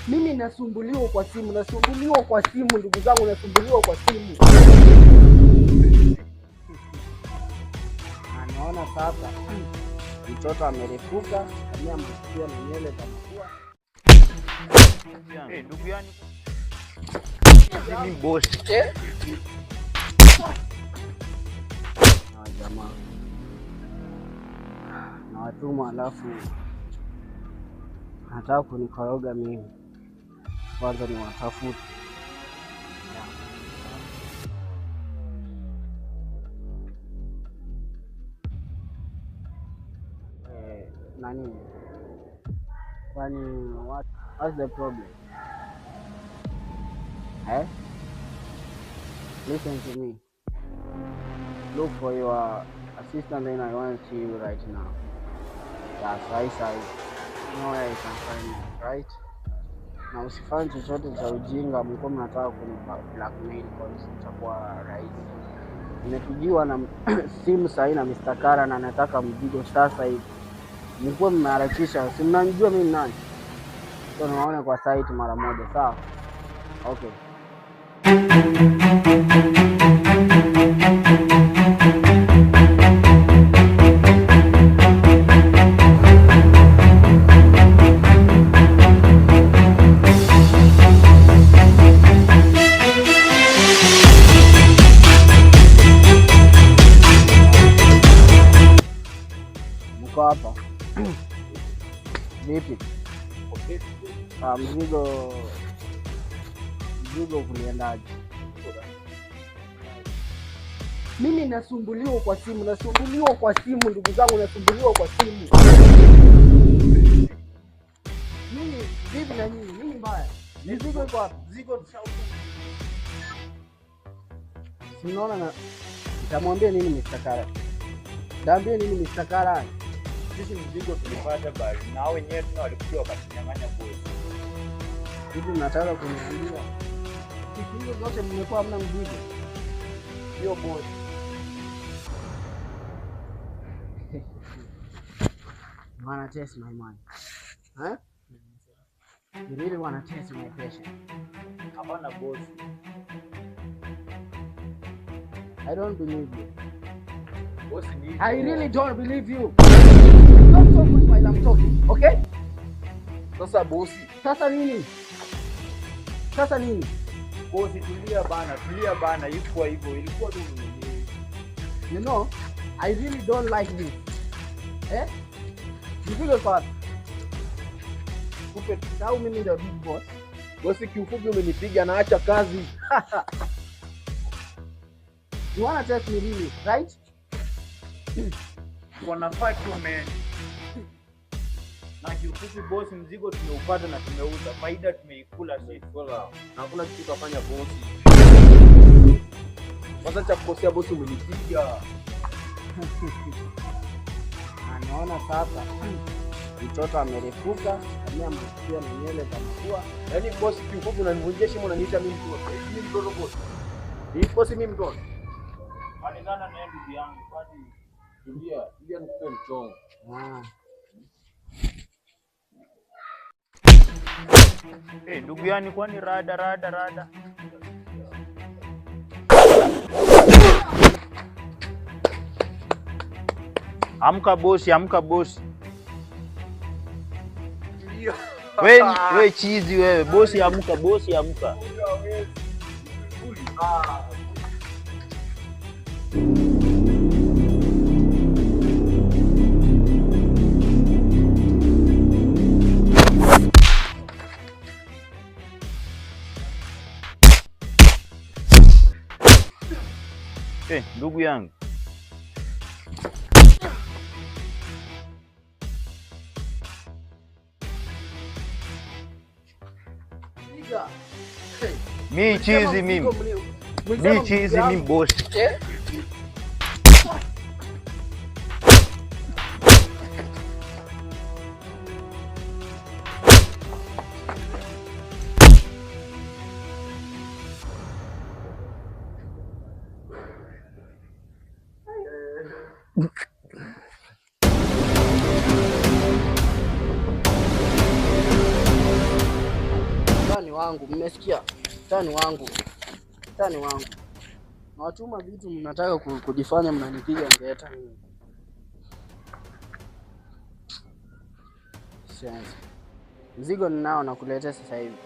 Mimi nasumbuliwa kwa simu, ndugu zangu, nasumbuliwa kwa simu. Anaona sasa mtoto amerefuka, kamia masikio na nywele za mapua. Ndugu yangu. Mimi boss. Jamaa. Na watuma alafu nataka kunikoroga mimi. Kwanza ni watafuta. Nani? Kwani what's the problem? Listen to me. Look for your assistant and I want to see you right now. That's right. You know where you can find me, right? Na usifanye chochote cha ujinga, mlikuwa mnataka kuni blackmail kwa itakuwa rahisi. Nimepigiwa na simu sasa na Mr. Kara na nataka mzigo sasa hivi. Mlikuwa mmeharakisha, si mnanijua mimi nani? So naona kwa site mara moja, sawa? Okay. Hapa vipi? Mzigo kuliendaje? Mimi nasumbuliwa kwa simu, ndugu zangu, nasumbuliwa kwa simu. Mimi vipi na nyinyi? Nini mbaya? Mzigo iko wapi? Mzigo tushauka. Sinaona na nitamwambia nini Mr. Kara? Niambie nini Mr. Kara? Sisi mzigo tulipata bali na hao wenyewe tu walikuja wakatunyang'anya boss. Hivi mnataka kuniambia siku hizo zote mmekuwa hamna mzigo? Sio boss. You wanna test my mind? Huh? You really wanna test my patience? Hapana boss. I don't believe you. Boss ni I really don't believe you. Don't talk with while I'm talking, okay? Sasa boss. Sasa nini? Boss tulia bana, ilikuwa hivyo, ilikuwa tu nini. You know, I really don't like this. Mzigo kwa kupe tau mimi ndio big boss. Boss kiufupi umenipiga na acha kazi. You wanna test me really, right? Wanafaki man. Na kiufupi boss, mzigo tumeupata na tumeuza, faida tumeikula sisi. Na hakuna kitu tutafanya boss. Kwanza cha kukosea boss umenipiga. Anaona sasa mtoto amerefuka, kamia masikio na nywele za mapua. Yaani boss kiufupi unanivunjia shimo, unaniita mimi mtoto. Mimi mtoto boss. Hii boss mimi mtoto. Alingana na ndugu yangu kwani tulia nikupe mchongo. Ndugu yangu kwani rada. Amka bosi. We chizi wewe, bosi amka. Ndugu yangu. Mi chizi mimi boss. wangu, mmesikia? Tani wangu. Tani wangu. Nawatuma vitu mnataka kujifanya mnanipiga ngeta mimi. Mzigo ninao nakuletea sasa hivi.